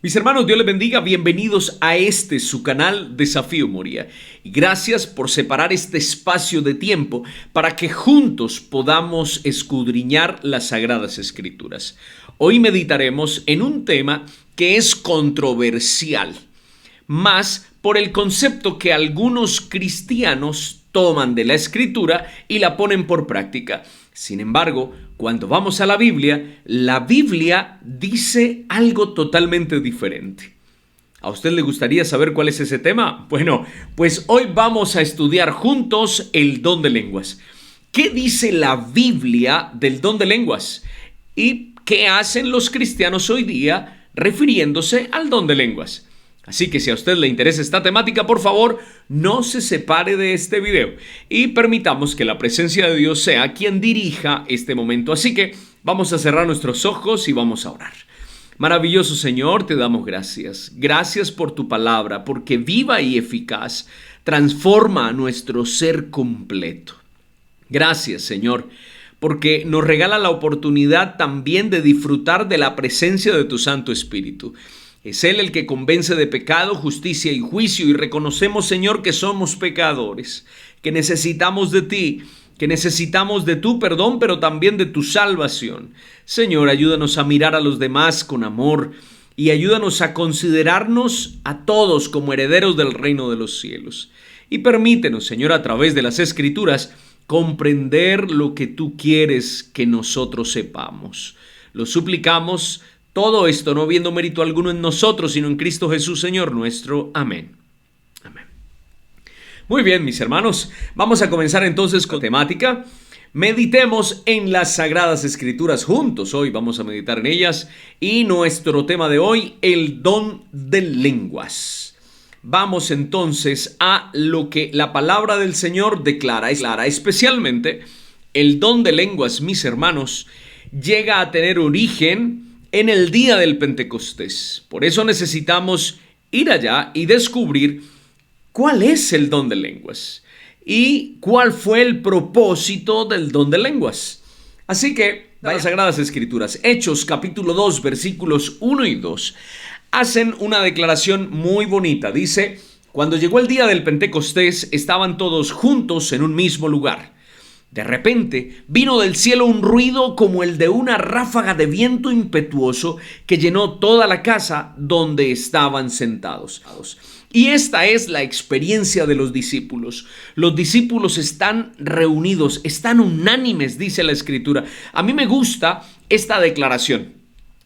Mis hermanos, Dios les bendiga, bienvenidos a su canal Desafío Moría. Y gracias por separar este espacio de tiempo para que juntos podamos escudriñar las Sagradas Escrituras. Hoy meditaremos en un tema que es controversial, más por el concepto que algunos cristianos toman de la Escritura y la ponen por práctica. Sin embargo, cuando vamos a la Biblia dice algo totalmente diferente. ¿A usted le gustaría saber cuál es ese tema? Bueno, pues hoy vamos a estudiar juntos el don de lenguas. ¿Qué dice la Biblia del don de lenguas? ¿Y qué hacen los cristianos hoy día refiriéndose al don de lenguas? Así que si a usted le interesa esta temática, por favor, no se separe de este video y permitamos que la presencia de Dios sea quien dirija este momento. Así que vamos a cerrar nuestros ojos y vamos a orar. Maravilloso Señor, te damos gracias. Gracias por tu palabra, porque viva y eficaz transforma a nuestro ser completo. Gracias, Señor, porque nos regala la oportunidad también de disfrutar de la presencia de tu Santo Espíritu. Es Él el que convence de pecado, justicia y juicio, y reconocemos, Señor, que somos pecadores, que necesitamos de ti, que necesitamos de tu perdón, pero también de tu salvación. Señor, ayúdanos a mirar a los demás con amor y ayúdanos a considerarnos a todos como herederos del reino de los cielos. Y permítenos, Señor, a través de las Escrituras, comprender lo que tú quieres que nosotros sepamos. Lo suplicamos. Todo esto no viendo mérito alguno en nosotros, sino en Cristo Jesús, Señor nuestro. Amén. Amén. Muy bien, mis hermanos. Vamos a comenzar entonces con temática. Meditemos en las Sagradas Escrituras juntos. Hoy vamos a meditar en ellas. Y nuestro tema de hoy, el don de lenguas. Vamos entonces a lo que la palabra del Señor declara. Especialmente el don de lenguas, mis hermanos, llega a tener origen en el día del Pentecostés. Por eso necesitamos ir allá y descubrir cuál es el don de lenguas y cuál fue el propósito del don de lenguas. Así que las Sagradas Escrituras, Hechos capítulo 2, versículos 1 y 2, hacen una declaración muy bonita. Dice: cuando llegó el día del Pentecostés, estaban todos juntos en un mismo lugar. De repente vino del cielo un ruido como el de una ráfaga de viento impetuoso que llenó toda la casa donde estaban sentados. Y esta es la experiencia de los discípulos. Los discípulos están reunidos, están unánimes, dice la Escritura. A mí me gusta esta declaración.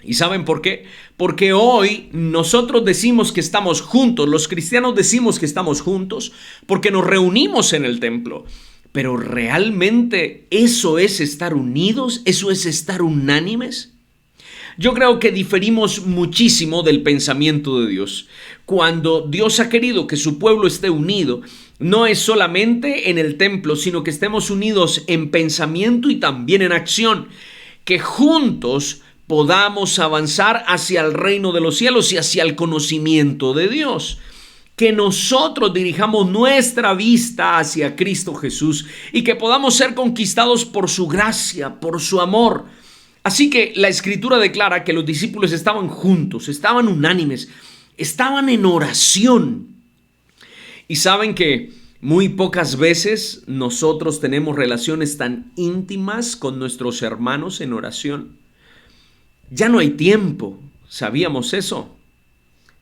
¿Y saben por qué? Porque hoy nosotros decimos que estamos juntos, los cristianos decimos que estamos juntos porque nos reunimos en el templo. Pero ¿realmente eso es estar unidos? ¿Eso es estar unánimes? Yo creo que diferimos muchísimo del pensamiento de Dios. Cuando Dios ha querido que su pueblo esté unido, no es solamente en el templo, sino que estemos unidos en pensamiento y también en acción. Que juntos podamos avanzar hacia el reino de los cielos y hacia el conocimiento de Dios. Que nosotros dirijamos nuestra vista hacia Cristo Jesús y que podamos ser conquistados por su gracia, por su amor. Así que la Escritura declara que los discípulos estaban juntos, estaban unánimes, estaban en oración. Y saben que muy pocas veces nosotros tenemos relaciones tan íntimas con nuestros hermanos en oración. Ya no hay tiempo, ¿sabíamos eso?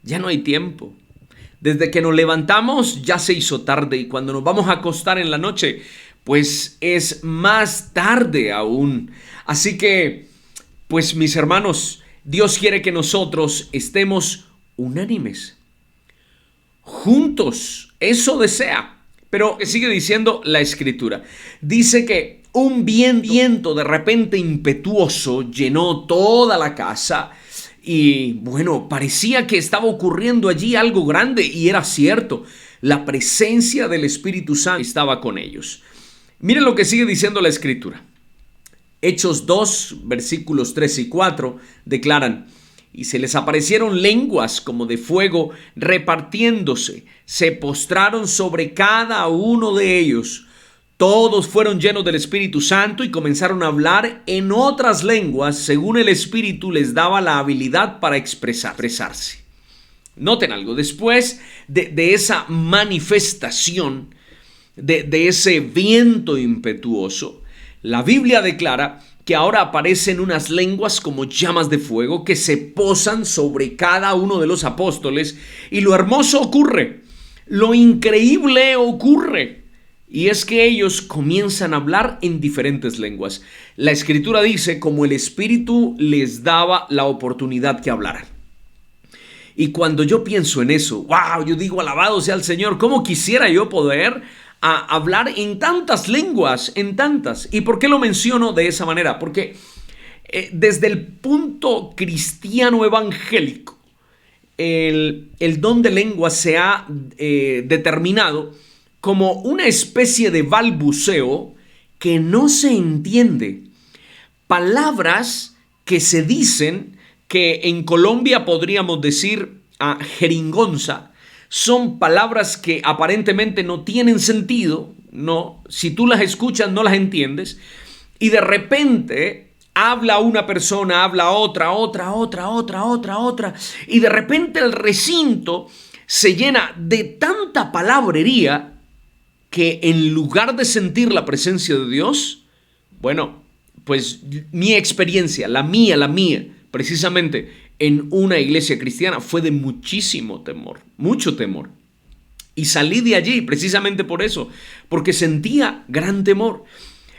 Ya no hay tiempo. Desde que nos levantamos ya se hizo tarde y cuando nos vamos a acostar en la noche, pues es más tarde aún. Así que, pues mis hermanos, Dios quiere que nosotros estemos unánimes, juntos. Eso desea. Pero sigue diciendo la Escritura. Dice que un viento de repente impetuoso llenó toda la casa. Y bueno, parecía que estaba ocurriendo allí algo grande y era cierto. La presencia del Espíritu Santo estaba con ellos. Miren lo que sigue diciendo la Escritura. Hechos 2, versículos 3 y 4 declaran: y se les aparecieron lenguas como de fuego repartiéndose. Se postraron sobre cada uno de ellos. Todos fueron llenos del Espíritu Santo y comenzaron a hablar en otras lenguas según el Espíritu les daba la habilidad para expresarse. Noten algo, después de esa manifestación, de ese viento impetuoso, la Biblia declara que ahora aparecen unas lenguas como llamas de fuego que se posan sobre cada uno de los apóstoles, y lo hermoso ocurre, lo increíble ocurre, y es que ellos comienzan a hablar en diferentes lenguas. La Escritura dice como el Espíritu les daba la oportunidad que hablaran. Y cuando yo pienso en eso, wow, yo digo, alabado sea el Señor, ¿cómo quisiera yo poder hablar en tantas lenguas, en tantas? ¿Y por qué lo menciono de esa manera? Porque desde el punto cristiano evangélico, el don de lenguas se ha determinado como una especie de balbuceo que no se entiende. Palabras que se dicen, que en Colombia podríamos decir jeringonza, son palabras que aparentemente no tienen sentido, no, si tú las escuchas no las entiendes, y de repente habla una persona, habla otra, y de repente el recinto se llena de tanta palabrería que en lugar de sentir la presencia de Dios, bueno, pues mi experiencia, la mía, precisamente en una iglesia cristiana fue de muchísimo temor, mucho temor. Y salí de allí precisamente por eso, porque sentía gran temor.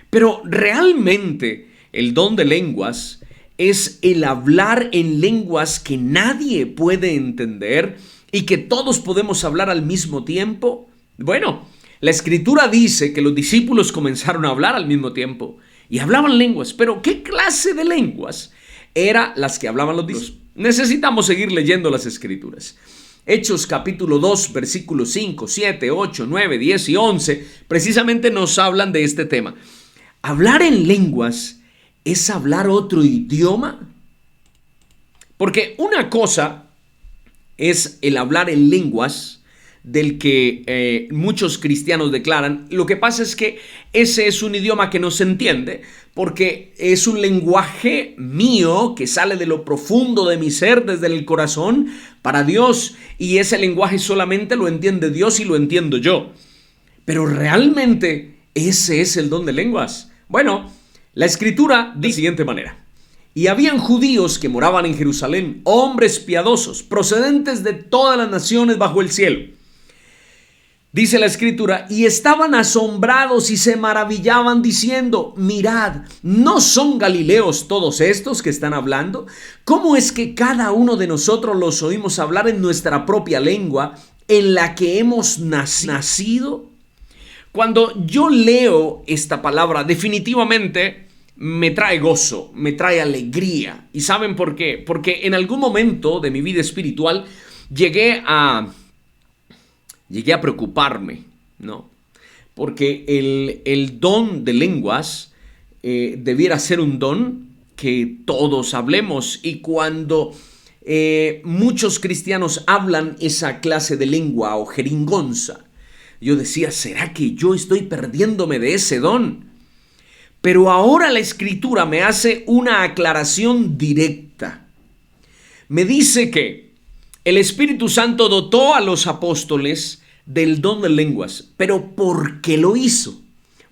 Pero realmente el don de lenguas es el hablar en lenguas que nadie puede entender y que todos podemos hablar al mismo tiempo. Bueno, la Escritura dice que los discípulos comenzaron a hablar al mismo tiempo y hablaban lenguas, pero ¿qué clase de lenguas eran las que hablaban los discípulos? Necesitamos seguir leyendo las Escrituras. Hechos capítulo 2, versículos 5, 7, 8, 9, 10 y 11 precisamente nos hablan de este tema. ¿Hablar en lenguas es hablar otro idioma? Porque una cosa es el hablar en lenguas del que muchos cristianos declaran. Lo que pasa es que ese es un idioma que no se entiende, porque es un lenguaje mío que sale de lo profundo de mi ser, desde el corazón, para Dios, y ese lenguaje solamente lo entiende Dios y lo entiendo yo. Pero realmente ese es el don de lenguas. Bueno, la Escritura dice de la siguiente manera: y habían judíos que moraban en Jerusalén, hombres piadosos, procedentes de todas las naciones bajo el cielo. Dice la Escritura, y estaban asombrados y se maravillaban diciendo, mirad, ¿no son galileos todos estos que están hablando? ¿Cómo es que cada uno de nosotros los oímos hablar en nuestra propia lengua, en la que hemos nacido? Cuando yo leo esta palabra, definitivamente me trae gozo, me trae alegría. ¿Y saben por qué? Porque en algún momento de mi vida espiritual llegué a preocuparme, ¿no? Porque el don de lenguas debiera ser un don que todos hablemos. Y cuando muchos cristianos hablan esa clase de lengua o jeringonza, yo decía, ¿será que yo estoy perdiéndome de ese don? Pero ahora la Escritura me hace una aclaración directa. Me dice que el Espíritu Santo dotó a los apóstoles del don de lenguas. ¿Pero por qué lo hizo?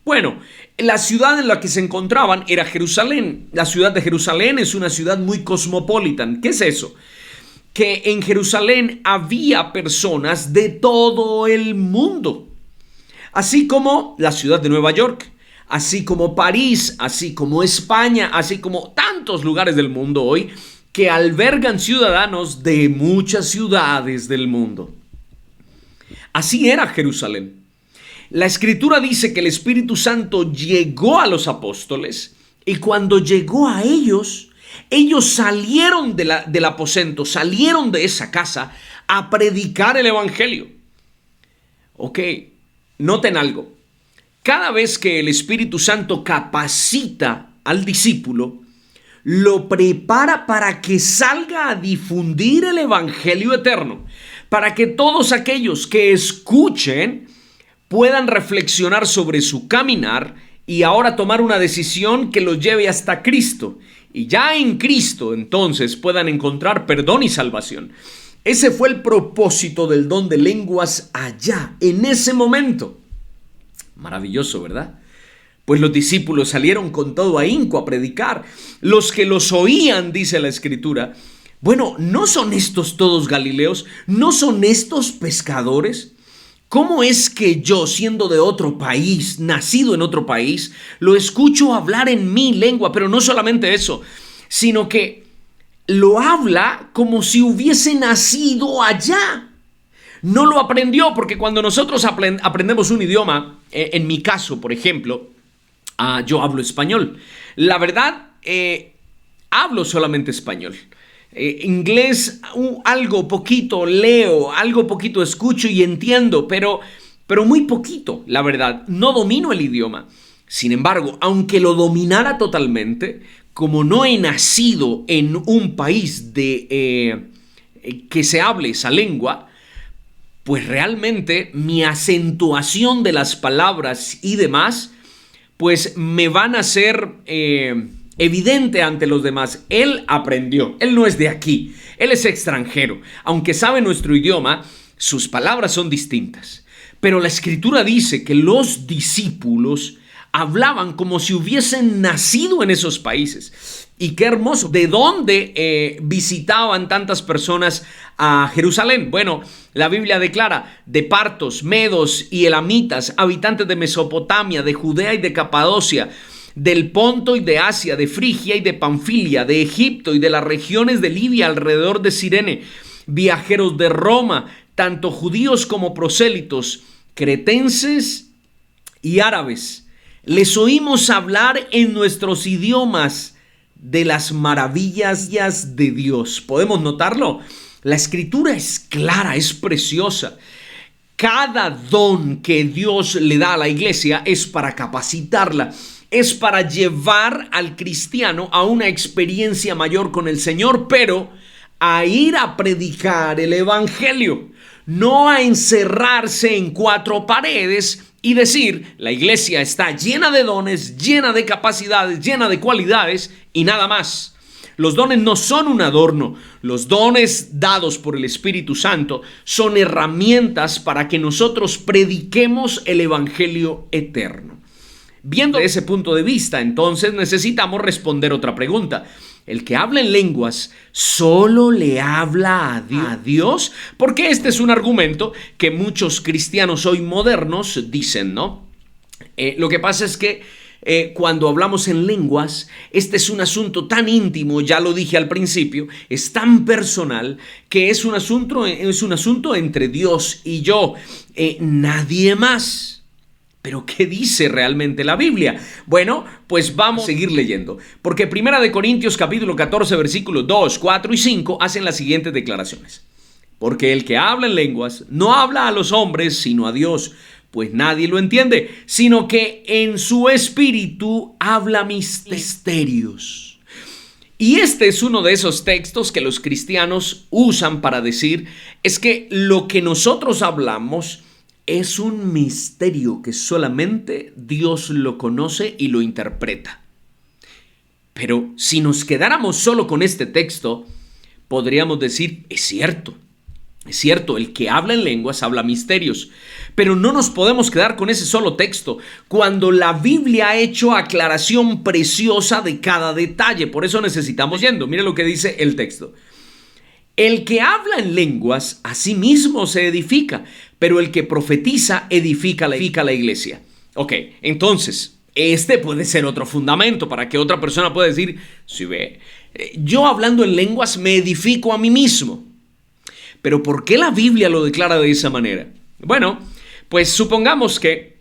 Bueno, la ciudad en la que se encontraban era Jerusalén. La ciudad de Jerusalén es una ciudad muy cosmopolitan. ¿Qué es eso? Que en Jerusalén había personas de todo el mundo. Así como la ciudad de Nueva York, así como París, así como España, así como tantos lugares del mundo hoy que albergan ciudadanos de muchas ciudades del mundo. Así era Jerusalén. La Escritura dice que el Espíritu Santo llegó a los apóstoles y cuando llegó a ellos salieron del aposento, salieron de esa casa a predicar el Evangelio. Ok, noten algo. Cada vez que el Espíritu Santo capacita al discípulo, lo prepara para que salga a difundir el Evangelio eterno, para que todos aquellos que escuchen puedan reflexionar sobre su caminar y ahora tomar una decisión que los lleve hasta Cristo. Y ya en Cristo entonces puedan encontrar perdón y salvación. Ese fue el propósito del don de lenguas allá, en ese momento. Maravilloso, ¿verdad? Pues los discípulos salieron con todo ahínco a predicar. Los que los oían, dice la Escritura, bueno, ¿no son estos todos galileos? ¿No son estos pescadores? ¿Cómo es que yo, siendo de otro país, nacido en otro país, lo escucho hablar en mi lengua? Pero no solamente eso, sino que lo habla como si hubiese nacido allá. No lo aprendió, porque cuando nosotros aprendemos un idioma, en mi caso, por ejemplo, yo hablo español. La verdad, hablo solamente español. Inglés, algo poquito leo, algo poquito escucho y entiendo, pero muy poquito, la verdad. No domino el idioma. Sin embargo, aunque lo dominara totalmente, como no he nacido en un país que se hable esa lengua, pues realmente mi acentuación de las palabras y demás, pues me van a ser evidente ante los demás. Él aprendió, él no es de aquí, él es extranjero. Aunque sabe nuestro idioma, sus palabras son distintas. Pero la Escritura dice que los discípulos hablaban como si hubiesen nacido en esos países. Y qué hermoso. ¿De dónde visitaban tantas personas a Jerusalén? Bueno, la Biblia declara: de partos, medos y elamitas, habitantes de Mesopotamia, de Judea y de Capadocia, del Ponto y de Asia, de Frigia y de Panfilia, de Egipto y de las regiones de Libia alrededor de Cirene, viajeros de Roma, tanto judíos como prosélitos, cretenses y árabes. Les oímos hablar en nuestros idiomas de las maravillas de Dios. ¿Podemos notarlo? La Escritura es clara, es preciosa. Cada don que Dios le da a la iglesia es para capacitarla, es para llevar al cristiano a una experiencia mayor con el Señor, pero a ir a predicar el evangelio, no a encerrarse en cuatro paredes y decir: la iglesia está llena de dones, llena de capacidades, llena de cualidades y nada más. Los dones no son un adorno. Los dones dados por el Espíritu Santo son herramientas para que nosotros prediquemos el evangelio eterno. Viendo ese punto de vista, entonces necesitamos responder otra pregunta. ¿El que habla en lenguas solo le habla a Dios? Porque este es un argumento que muchos cristianos hoy modernos dicen, ¿no? Lo que pasa es que cuando hablamos en lenguas, este es un asunto tan íntimo, ya lo dije al principio, es tan personal, que es un asunto entre Dios y yo, nadie más. ¿Pero qué dice realmente la Biblia? Bueno, pues vamos a seguir leyendo, porque 1 Corintios capítulo 14, versículos 2, 4 y 5 hacen las siguientes declaraciones. Porque el que habla en lenguas no habla a los hombres, sino a Dios, pues nadie lo entiende, sino que en su espíritu habla misterios. Y este es uno de esos textos que los cristianos usan para decir, es que lo que nosotros hablamos es un misterio que solamente Dios lo conoce y lo interpreta. Pero si nos quedáramos solo con este texto, podríamos decir: es cierto, el que habla en lenguas habla misterios. Pero no nos podemos quedar con ese solo texto, cuando la Biblia ha hecho aclaración preciosa de cada detalle. Por eso necesitamos yendo. Mire lo que dice el texto. El que habla en lenguas a sí mismo se edifica, pero el que profetiza edifica la iglesia. Ok, entonces, este puede ser otro fundamento para que otra persona pueda decir: si ve, yo hablando en lenguas me edifico a mí mismo. Pero ¿por qué la Biblia lo declara de esa manera? Bueno, pues supongamos que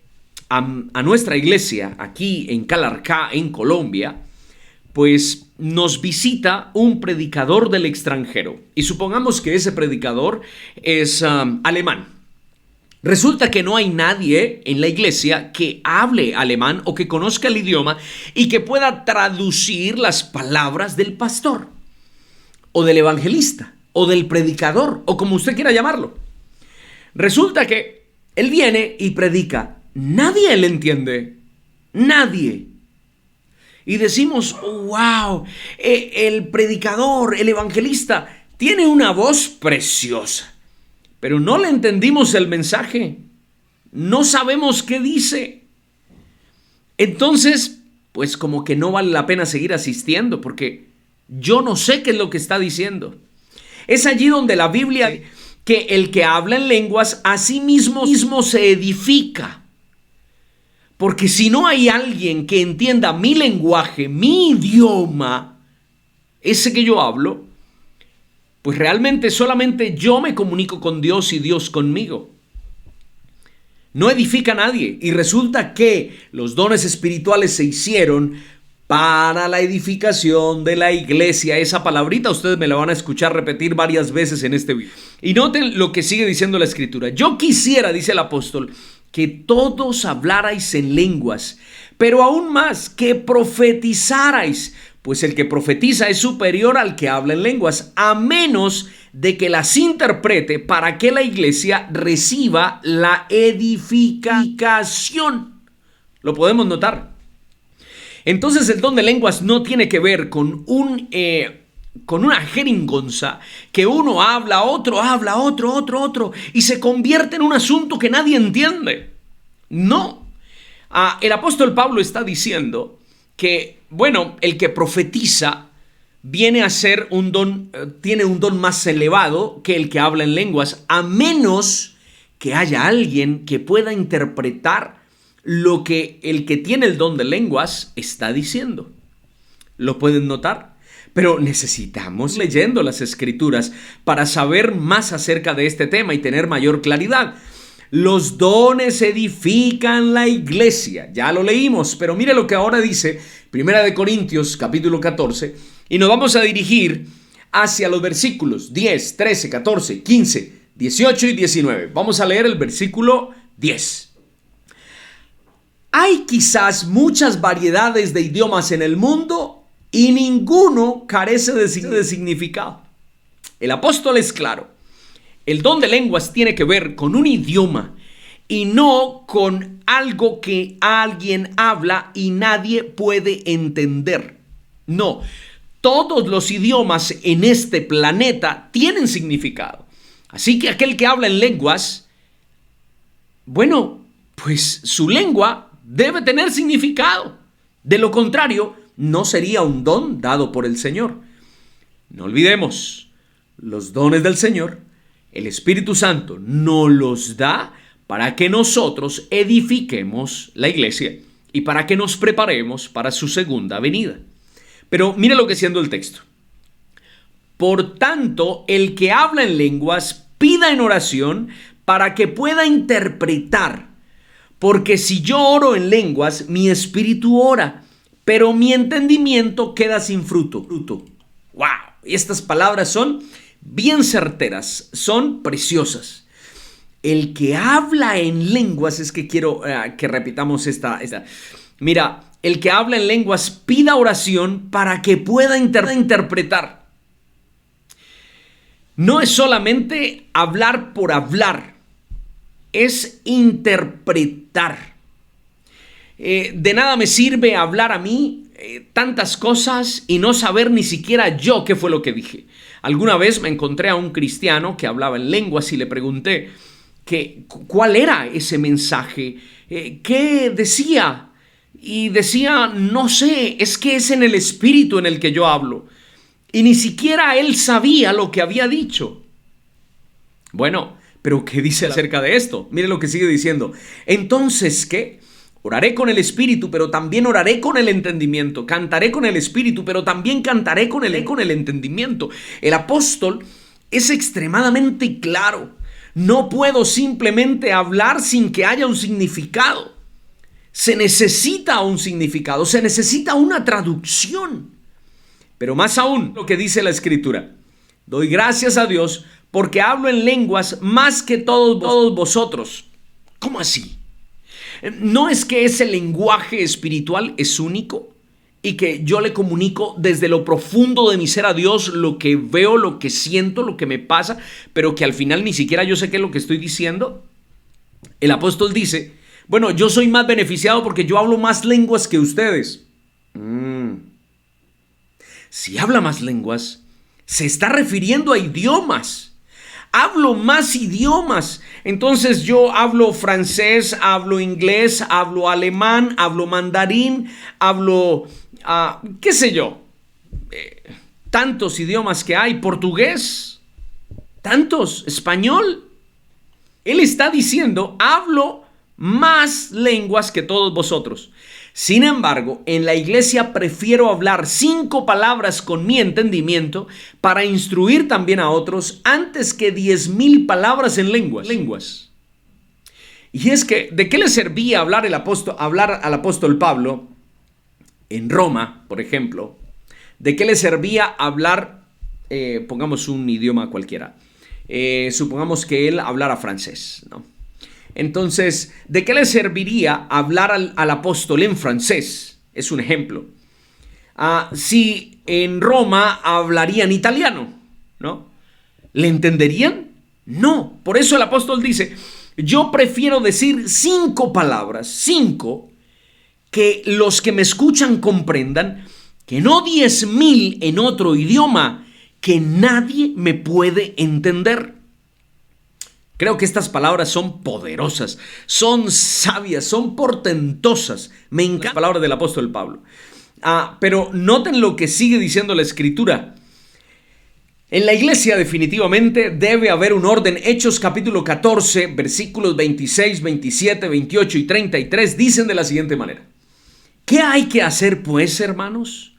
a nuestra iglesia aquí en Calarcá, en Colombia, pues nos visita un predicador del extranjero. Y supongamos que ese predicador es alemán. Resulta que no hay nadie en la iglesia que hable alemán o que conozca el idioma y que pueda traducir las palabras del pastor o del evangelista o del predicador o como usted quiera llamarlo. Resulta que él viene y predica. Nadie le entiende. Nadie. Y decimos: wow, el predicador, el evangelista tiene una voz preciosa, pero no le entendimos el mensaje. No sabemos qué dice. Entonces, pues como que no vale la pena seguir asistiendo porque yo no sé qué es lo que está diciendo. Es allí donde la Biblia dice que el que habla en lenguas a sí mismo se edifica. Porque si no hay alguien que entienda mi lenguaje, mi idioma, ese que yo hablo, pues realmente solamente yo me comunico con Dios y Dios conmigo. No edifica a nadie. Y resulta que los dones espirituales se hicieron para la edificación de la iglesia. Esa palabrita ustedes me la van a escuchar repetir varias veces en este video. Y noten lo que sigue diciendo la Escritura. Yo quisiera, dice el apóstol, que todos hablarais en lenguas, pero aún más que profetizarais, pues el que profetiza es superior al que habla en lenguas, a menos de que las interprete para que la iglesia reciba la edificación. ¿Lo podemos notar? Entonces el don de lenguas no tiene que ver con una jeringonza que uno habla, otro, y se convierte en un asunto que nadie entiende. No. El apóstol Pablo está diciendo que, bueno, el que profetiza viene a ser un don, tiene un don más elevado que el que habla en lenguas, a menos que haya alguien que pueda interpretar lo que el que tiene el don de lenguas está diciendo. ¿Lo pueden notar? Pero necesitamos leyendo las Escrituras para saber más acerca de este tema y tener mayor claridad. Los dones edifican la iglesia. Ya lo leímos, pero mire lo que ahora dice 1 Corintios capítulo 14 y nos vamos a dirigir hacia los versículos 10, 13, 14, 15, 18 y 19. Vamos a leer el versículo 10. Hay quizás muchas variedades de idiomas en el mundo y ninguno carece de significado. El apóstol es claro. El don de lenguas tiene que ver con un idioma y no con algo que alguien habla y nadie puede entender. No, todos los idiomas en este planeta tienen significado. Así que aquel que habla en lenguas, bueno, pues su lengua debe tener significado. De lo contrario, no sería un don dado por el Señor. No olvidemos, los dones del Señor, el Espíritu Santo nos los da para que nosotros edifiquemos la iglesia y para que nos preparemos para su segunda venida. Pero mire lo que siendo el texto. Por tanto, el que habla en lenguas, pida en oración para que pueda interpretar. Porque si yo oro en lenguas, mi espíritu ora, pero mi entendimiento queda sin fruto. ¡Wow! Y estas palabras son bien certeras, son preciosas. El que habla en lenguas, es que quiero que repitamos esta. Mira, el que habla en lenguas pida oración para que pueda interpretar. No es solamente hablar por hablar, es interpretar. De nada me sirve hablar a mí tantas cosas y no saber ni siquiera yo qué fue lo que dije. Alguna vez me encontré a un cristiano que hablaba en lenguas y le pregunté cuál era ese mensaje, qué decía. Y decía, no sé, es que es en el espíritu en el que yo hablo. Y ni siquiera él sabía lo que había dicho. Bueno, pero ¿qué dice acerca de esto? Mire lo que sigue diciendo. Entonces, ¿qué? Oraré con el espíritu, pero también oraré con el entendimiento. Cantaré con el espíritu, pero también cantaré con el entendimiento. El apóstol es extremadamente claro. No puedo simplemente hablar sin que haya un significado. Se necesita un significado, se necesita una traducción. Pero más aún, lo que dice la Escritura. Doy gracias a Dios porque hablo en lenguas más que todos vosotros. ¿Cómo así? ¿No es que ese lenguaje espiritual es único y que yo le comunico desde lo profundo de mi ser a Dios lo que veo, lo que siento, lo que me pasa, pero que al final ni siquiera yo sé qué es lo que estoy diciendo? El apóstol dice, bueno, yo soy más beneficiado porque yo hablo más lenguas que ustedes. Si habla más lenguas, Se está refiriendo a idiomas. Hablo más idiomas. Entonces yo hablo francés, hablo inglés, hablo alemán, hablo mandarín, hablo, qué sé yo, tantos idiomas que hay, portugués, tantos, español. Él está diciendo, hablo más lenguas que todos vosotros. Sin embargo, en la iglesia prefiero hablar 5 palabras con mi entendimiento para instruir también a otros antes que 10,000 palabras en lenguas. Y es que, ¿de qué le servía hablar al apóstol Pablo en Roma, por ejemplo? ¿De qué le servía hablar, pongamos un idioma cualquiera? Supongamos que él hablara francés, ¿no? Entonces, ¿de qué le serviría hablar al apóstol en francés? Es un ejemplo. Si en Roma hablarían italiano, ¿no? ¿Le entenderían? No. Por eso el apóstol dice, yo prefiero decir 5 palabras, 5, que los que me escuchan comprendan, que no 10,000 en otro idioma que nadie me puede entender. Creo que estas palabras son poderosas, son sabias, son portentosas. Me encanta la palabra del apóstol Pablo. Pero noten lo que sigue diciendo la Escritura. En la iglesia definitivamente debe haber un orden. Hechos capítulo 14, versículos 26, 27, 28 y 33 dicen de la siguiente manera. ¿Qué hay que hacer pues, hermanos?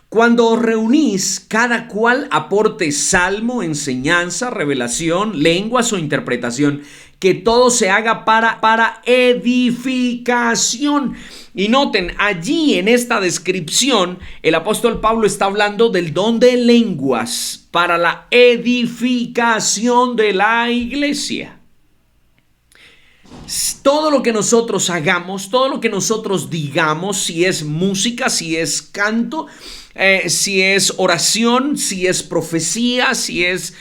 Cuando os reunís, cada cual aporte salmo, enseñanza, revelación, lenguas o interpretación, que todo se haga para edificación. Y noten, allí en esta descripción, el apóstol Pablo está hablando del don de lenguas para la edificación de la iglesia. Todo lo que nosotros hagamos, todo lo que nosotros digamos, si es música, si es canto, si es oración, si es profecía, si es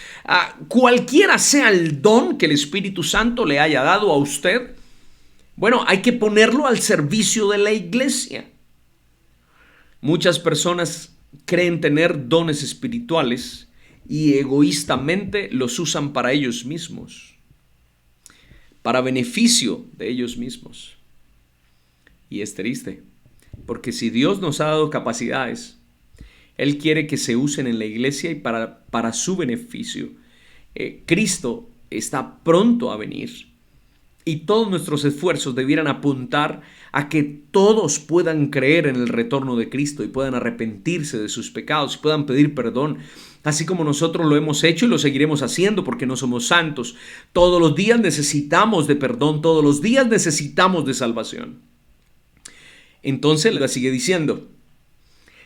cualquiera sea el don que el Espíritu Santo le haya dado a usted, bueno, hay que ponerlo al servicio de la iglesia. Muchas personas creen tener dones espirituales y egoístamente los usan para ellos mismos, para beneficio de ellos mismos. Y es triste, porque si Dios nos ha dado capacidades, Él quiere que se usen en la iglesia y para su beneficio. Cristo está pronto a venir y todos nuestros esfuerzos debieran apuntar a que todos puedan creer en el retorno de Cristo y puedan arrepentirse de sus pecados y puedan pedir perdón, así como nosotros lo hemos hecho y lo seguiremos haciendo porque no somos santos. Todos los días necesitamos de perdón, todos los días necesitamos de salvación. Entonces le sigue diciendo,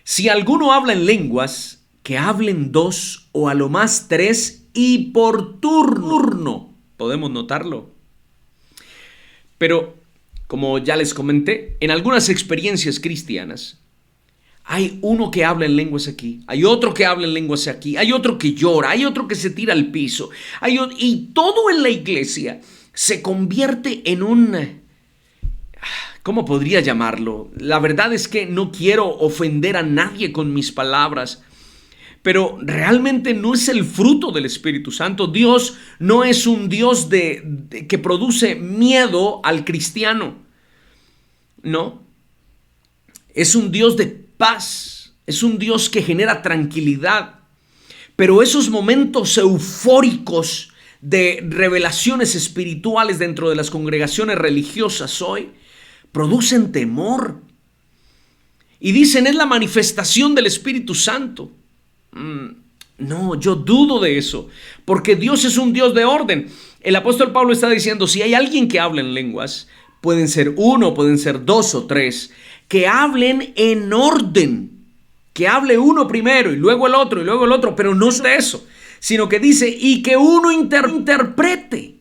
si alguno habla en lenguas, que hablen 2 o a lo más 3 y por turno. Podemos notarlo. Pero, como ya les comenté, en algunas experiencias cristianas, hay uno que habla en lenguas aquí, hay otro que habla en lenguas aquí, hay otro que llora, hay otro que se tira al piso, y todo en la iglesia se convierte en un... ¿Cómo podría llamarlo? La verdad es que no quiero ofender a nadie con mis palabras, pero realmente no es el fruto del Espíritu Santo. Dios no es un Dios que produce miedo al cristiano. No. Es un Dios de paz. Es un Dios que genera tranquilidad. Pero esos momentos eufóricos de revelaciones espirituales dentro de las congregaciones religiosas hoy producen temor. Y dicen, es la manifestación del Espíritu Santo. No, yo dudo de eso, porque Dios es un Dios de orden. El apóstol Pablo está diciendo, si hay alguien que habla en lenguas, pueden ser 1, pueden ser 2 o 3, que hablen en orden, que hable uno primero y luego el otro, pero no es de eso, sino que dice, y que uno interprete,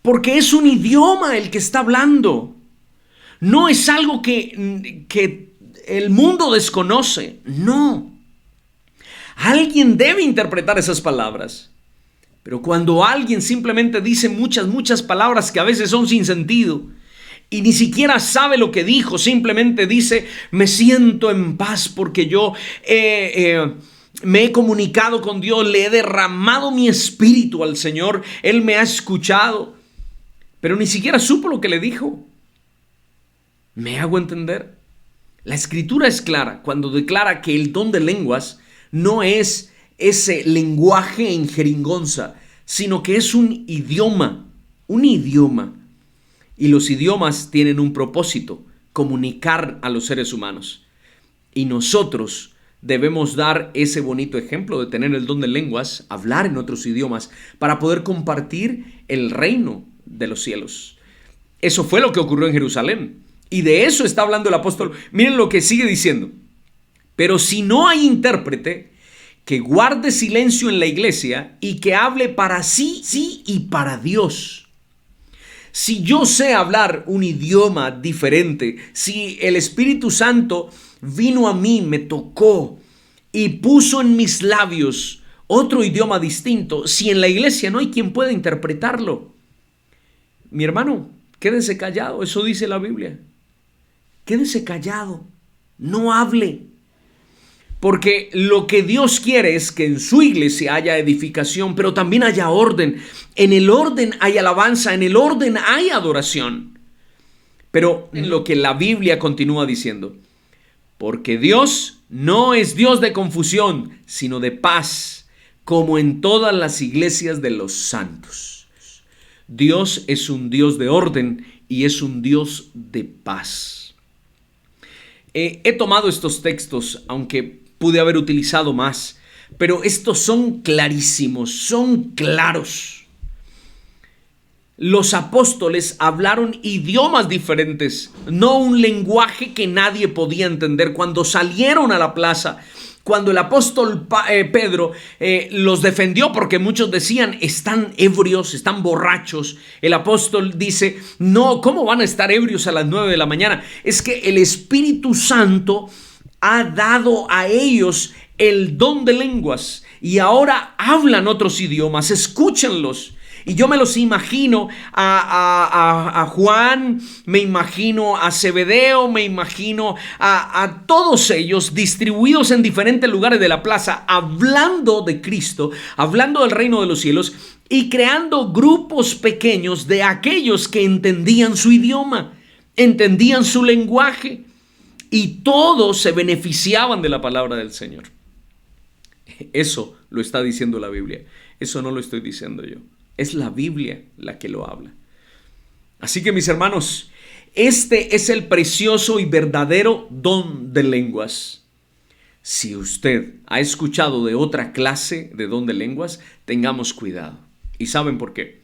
porque es un idioma el que está hablando, no es algo que el mundo desconoce, no. Alguien debe interpretar esas palabras. Pero cuando alguien simplemente dice muchas palabras que a veces son sin sentido, y ni siquiera sabe lo que dijo, simplemente dice, me siento en paz porque yo me he comunicado con Dios, le he derramado mi espíritu al Señor, Él me ha escuchado, pero ni siquiera supo lo que le dijo. ¿Me hago entender? La Escritura es clara cuando declara que el don de lenguas no es ese lenguaje en jeringonza, sino que es un idioma. Y los idiomas tienen un propósito: comunicar a los seres humanos. Y nosotros debemos dar ese bonito ejemplo de tener el don de lenguas, hablar en otros idiomas, para poder compartir el reino de los cielos. Eso fue lo que ocurrió en Jerusalén. Y de eso está hablando el apóstol. Miren lo que sigue diciendo. Pero si no hay intérprete, que guarde silencio en la iglesia y que hable para sí y para Dios. Si yo sé hablar un idioma diferente, si el Espíritu Santo vino a mí, me tocó y puso en mis labios otro idioma distinto, si en la iglesia no hay quien pueda interpretarlo, mi hermano, quédese callado. Eso dice la Biblia. Quédese callado, no hable. Porque lo que Dios quiere es que en su iglesia haya edificación, pero también haya orden. En el orden hay alabanza, en el orden hay adoración. Pero en lo que la Biblia continúa diciendo, porque Dios no es Dios de confusión, sino de paz, como en todas las iglesias de los santos. Dios es un Dios de orden y es un Dios de paz. He tomado estos textos, aunque pude haber utilizado más, pero estos son clarísimos, son claros. Los apóstoles hablaron idiomas diferentes, no un lenguaje que nadie podía entender. Cuando salieron a la plaza, cuando el apóstol Pedro los defendió, porque muchos decían, están ebrios, están borrachos. El apóstol dice, no, ¿cómo van a estar ebrios a las 9 de la mañana? Es que el Espíritu Santo ha dado a ellos el don de lenguas y ahora hablan otros idiomas, escúchenlos. Y yo me los imagino a Juan, me imagino a Zebedeo, me imagino a todos ellos distribuidos en diferentes lugares de la plaza, hablando de Cristo, hablando del reino de los cielos y creando grupos pequeños de aquellos que entendían su idioma, entendían su lenguaje y todos se beneficiaban de la palabra del Señor. Eso lo está diciendo la Biblia, eso no lo estoy diciendo yo. Es la Biblia la que lo habla. Así que mis hermanos, este es el precioso y verdadero don de lenguas. Si usted ha escuchado de otra clase de don de lenguas, tengamos cuidado. ¿Y saben por qué?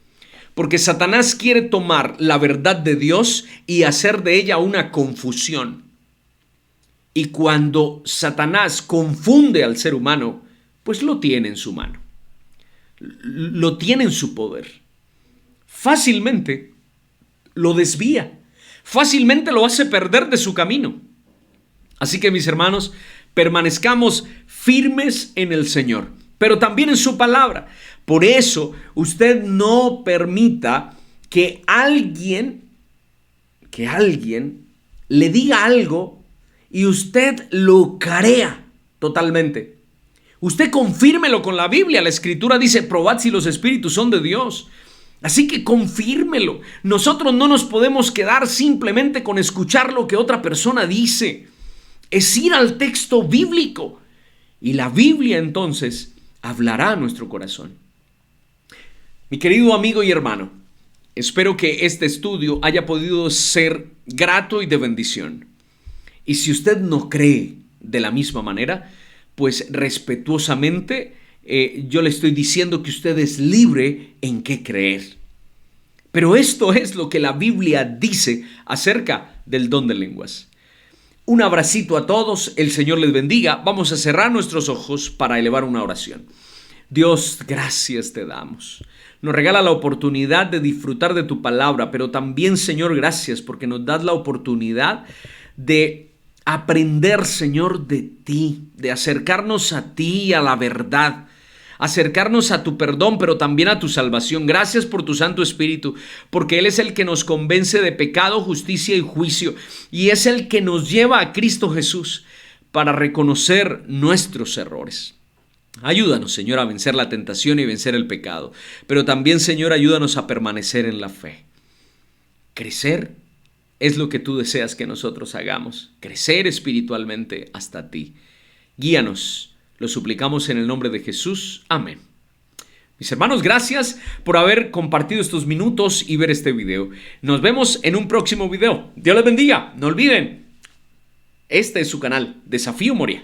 Porque Satanás quiere tomar la verdad de Dios y hacer de ella una confusión. Y cuando Satanás confunde al ser humano, pues lo tiene en su mano. Lo tiene en su poder. Fácilmente lo desvía, fácilmente lo hace perder de su camino. Así que mis hermanos, permanezcamos firmes en el Señor, pero también en su palabra. Por eso usted no permita que alguien le diga algo y usted lo carea totalmente. Usted confírmelo con la Biblia. La Escritura dice, probad si los espíritus son de Dios. Así que confírmelo. Nosotros no nos podemos quedar simplemente con escuchar lo que otra persona dice. Es ir al texto bíblico. Y la Biblia entonces hablará a nuestro corazón. Mi querido amigo y hermano, espero que este estudio haya podido ser grato y de bendición. Y si usted no cree de la misma manera, pues respetuosamente yo le estoy diciendo que usted es libre en qué creer. Pero esto es lo que la Biblia dice acerca del don de lenguas. Un abracito a todos, el Señor les bendiga. Vamos a cerrar nuestros ojos para elevar una oración. Dios, gracias te damos. Nos regala la oportunidad de disfrutar de tu palabra, pero también, Señor, gracias porque nos das la oportunidad de aprender, Señor, de ti, de acercarnos a ti, a la verdad, acercarnos a tu perdón, pero también a tu salvación. Gracias por tu Santo Espíritu, porque Él es el que nos convence de pecado, justicia y juicio, y es el que nos lleva a Cristo Jesús para reconocer nuestros errores. Ayúdanos, Señor, a vencer la tentación y vencer el pecado, pero también, Señor, ayúdanos a permanecer en la fe. Crecer es lo que tú deseas que nosotros hagamos, crecer espiritualmente hasta ti. Guíanos, lo suplicamos en el nombre de Jesús. Amén. Mis hermanos, gracias por haber compartido estos minutos y ver este video. Nos vemos en un próximo video. Dios les bendiga. No olviden, este es su canal, Desafío Moria.